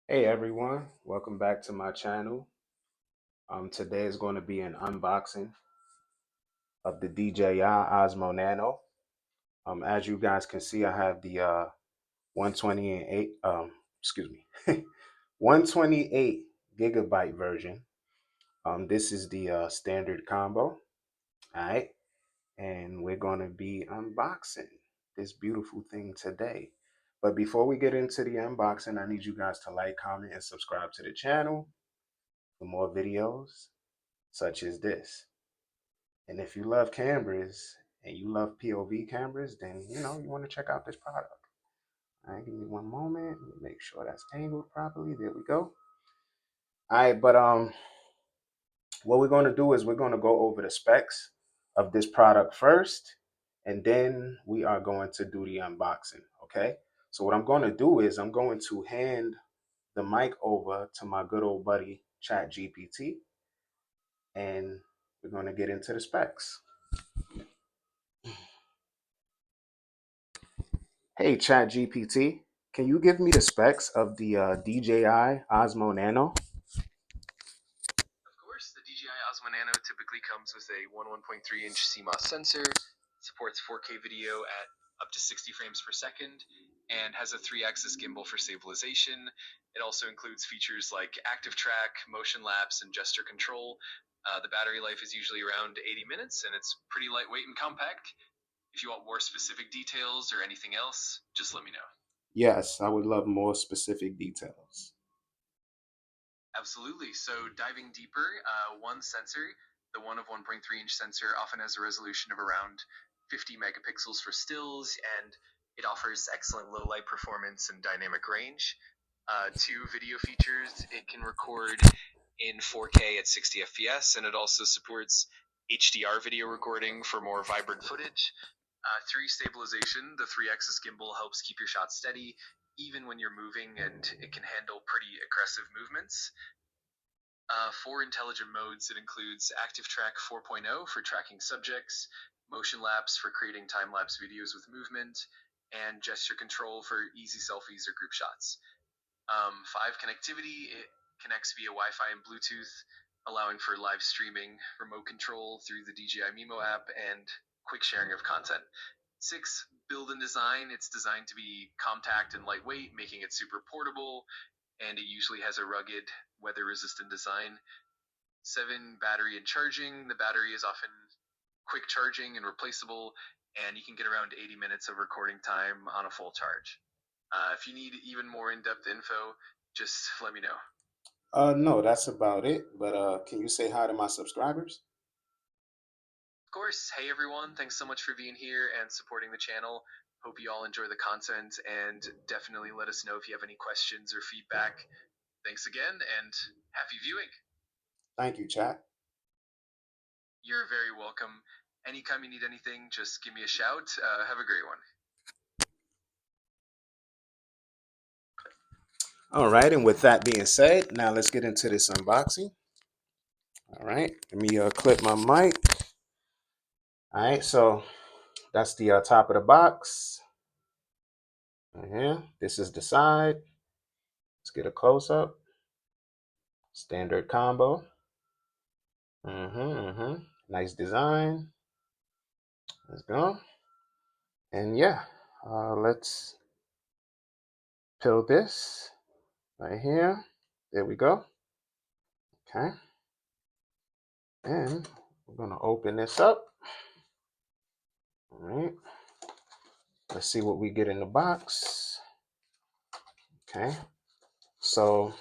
Hey everyone, welcome back to my channel. Today is going to be an unboxing of the DJI Osmo Nano. As you guys can see, I have the 128 excuse me 128 gigabyte version. This is the standard combo. All right, and we're going to be unboxing this beautiful thing today. But before we get into the unboxing, I need you guys to like, comment, and subscribe to the channel for more videos such as this. And if you love cameras and you love POV cameras, then you want to check out this product. All right, give me one moment. Let me make sure that's angled properly. There we go. All right, but what we're going to do is we're going to go over the specs of this product first, and then we are going to do the unboxing. Okay. So what I'm going to do is I'm going to hand the mic over to my good old buddy ChatGPT, and we're going to get into the specs. Hey, ChatGPT, can you give me the specs of the DJI Osmo Nano? Of course, the DJI Osmo Nano typically comes with a 1.3-inch CMOS sensor, supports 4K video at up to 60 frames per second, and has a 3-axis gimbal for stabilization. It also includes features like active track, motion lapse, and gesture control. The battery life is usually around 80 minutes, and it's pretty lightweight and compact. If you want more specific details or anything else, just let me know. Yes, I would love more specific details. Absolutely. So diving deeper, one sensor, the one of 1.3-inch sensor, often has a resolution of around 50 megapixels for stills, and it offers excellent low light performance and dynamic range. Two video features, it can record in 4K at 60 FPS, and it also supports HDR video recording for more vibrant footage. Three, stabilization. The 3-axis gimbal helps keep your shot steady even when you're moving, and it can handle pretty aggressive movements. 4, intelligent modes. It includes Active Track 4.0 for tracking subjects, Motion Lapse for creating time-lapse videos with movement, and Gesture Control for easy selfies or group shots. 5, connectivity. It connects via Wi-Fi and Bluetooth, allowing for live streaming, remote control through the DJI Mimo app, and quick sharing of content. 6, build and design. It's designed to be compact and lightweight, making it super portable, and it usually has a rugged, weather-resistant design. 7, battery and charging. The battery is often quick charging and replaceable, and you can get around 80 minutes of recording time on a full charge. If you need even more in-depth info, just let me know. No, that's about it. But can you say hi to my subscribers? Of course, hey everyone, thanks so much for being here and supporting the channel. Hope you all enjoy the content, and definitely let us know if you have any questions or feedback. Thanks again, and happy viewing. Thank you, chat. You're very welcome. Anytime you need anything, just give me a shout. Have a great one. All right, and with that being said, now let's get into this unboxing. All right, let me clip my mic. All right, so that's the top of the box. Right here, this is the side. Let's get a close up. Standard combo. Nice design. Let's go. And yeah, let's peel this right here. There we go. Okay. And we're going to open this up. All right. Let's see what we get in the box. Okay. So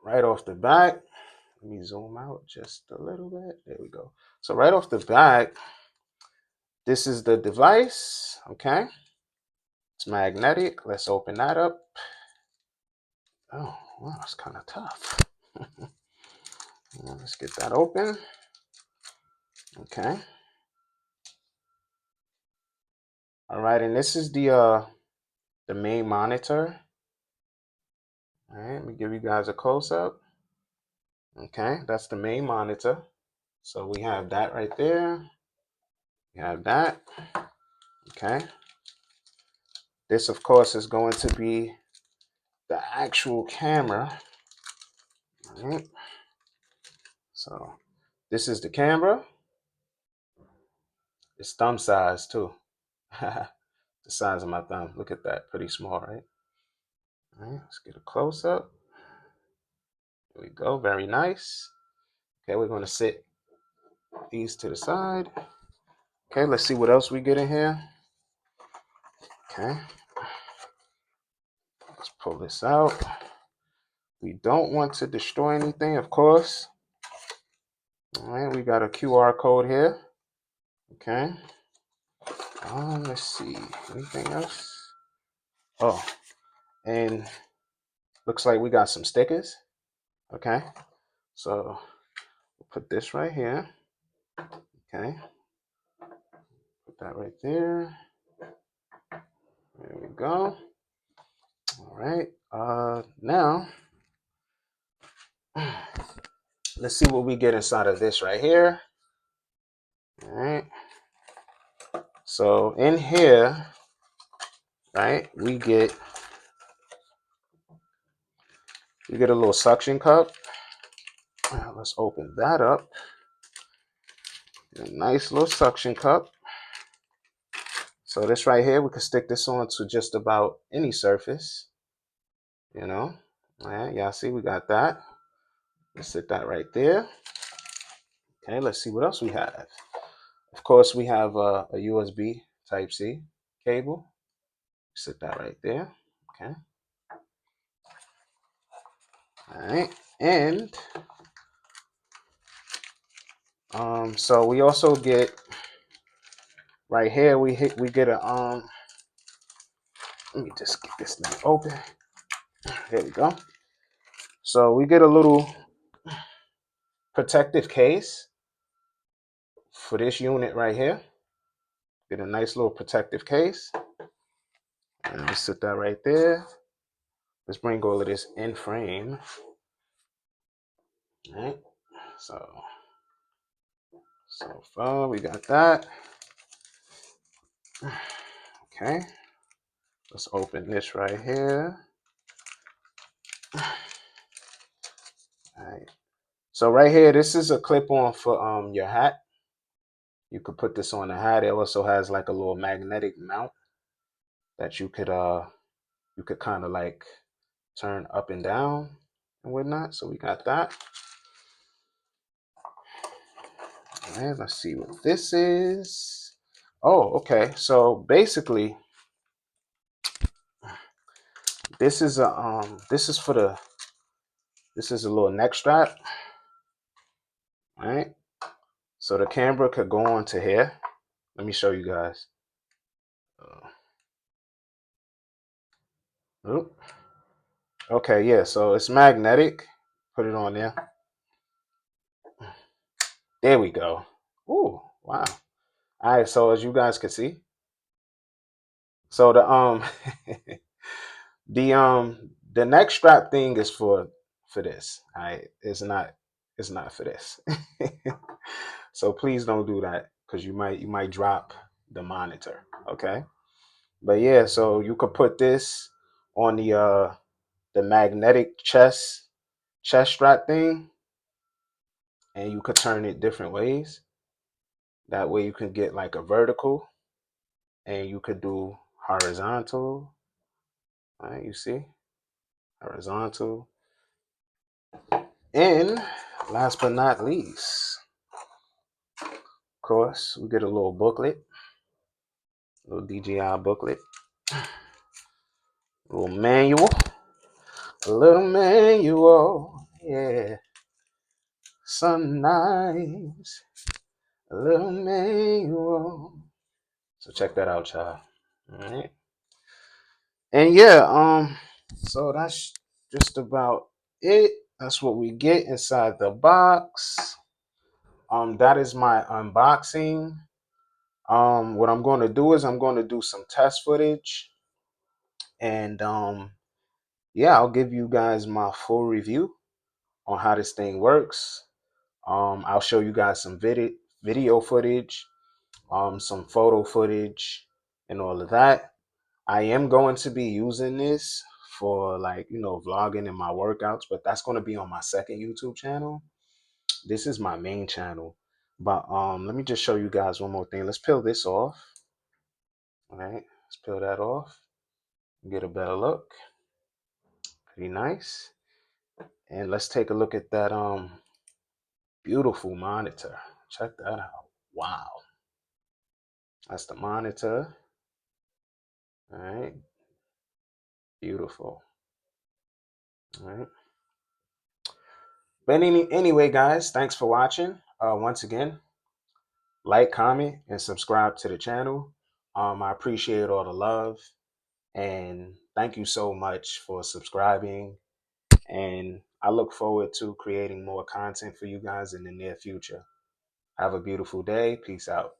right off the bat, let me zoom out just a little bit. There we go. So right off the bat, this is the device. Okay. It's magnetic. Let's open that up. Oh, wow, it's kind of tough. Let's get that open. Okay. All right, and this is the main monitor. All right, let me give you guys a close-up. Okay, that's the main monitor. So we have that right there. We have that. Okay. This, of course, is going to be the actual camera. All right. So this is the camera. It's thumb size too. The size of my thumb. Look at that. Pretty small, right? All right. Let's get a close up. There we go. Very nice. Okay, we're going to sit these to the side. Okay, let's see what else we get in here. Okay. Let's pull this out. We don't want to destroy anything, of course. All right, we got a QR code here. Okay. Let's see. Anything else? Oh, and looks like we got some stickers. Okay. So we'll put this right here. Okay. Put that right there. There we go. All right. Now let's see what we get inside of this right here. All right. So in here, right, we get a little suction cup. Let's open that up. A nice little suction cup. So this right here, we can stick this on to just about any surface. You know, all right, y'all see we got that. Let's sit that right there. Okay, let's see what else we have. Of course, we have a USB Type-C cable. Sit that right there. Okay. All right, and so we also get right here. We get a Let me just get this thing open. There we go. So we get a little protective case for this unit right here. Get a nice little protective case. And just sit that right there. Let's bring all of this in frame. All right. So far we got that. Okay. Let's open this right here. All right. So right here, this is a clip-on for your hat. You could put this on the hat. It also has like a little magnetic mount that you could kind of like turn up and down and whatnot. So we got that. And let's see what this is. Oh, okay. So basically, this is a this is a little neck strap. All right. So the camera could go onto here. Let me show you guys. Oop. Okay, yeah. So it's magnetic. Put it on there. There we go. Ooh, wow. All right. So as you guys can see, so the neck strap thing is for this. All right. It's not for this. So please don't do that because you might drop the monitor. Okay. But yeah, so you could put this on the magnetic chest strap thing, and you could turn it different ways. That way you can get like a vertical, and you could do horizontal. All right, you see, horizontal. And last but not least, of course, we get a little booklet, a little DJI booklet, a little manual, yeah, some nice, a little manual. So check that out, y'all. All right. And yeah, so that's just about it. That's what we get inside the box. That is my unboxing. What I'm going to do is I'm going to do some test footage, and yeah, I'll give you guys my full review on how this thing works. I'll show you guys some video footage, some photo footage, and all of that. I am going to be using this for like, you know, vlogging and my workouts, but that's going to be on my second YouTube channel. This is my main channel. But let me just show you guys one more thing. Let's peel this off. All right, let's peel that off. Get a better look. Pretty nice. And let's take a look at that beautiful monitor. Check that out. Wow. That's the monitor. All right. Beautiful. All right. But anyway, guys, thanks for watching. Once again, like, comment, and subscribe to the channel. I appreciate all the love, and thank you so much for subscribing. And I look forward to creating more content for you guys in the near future. Have a beautiful day. Peace out.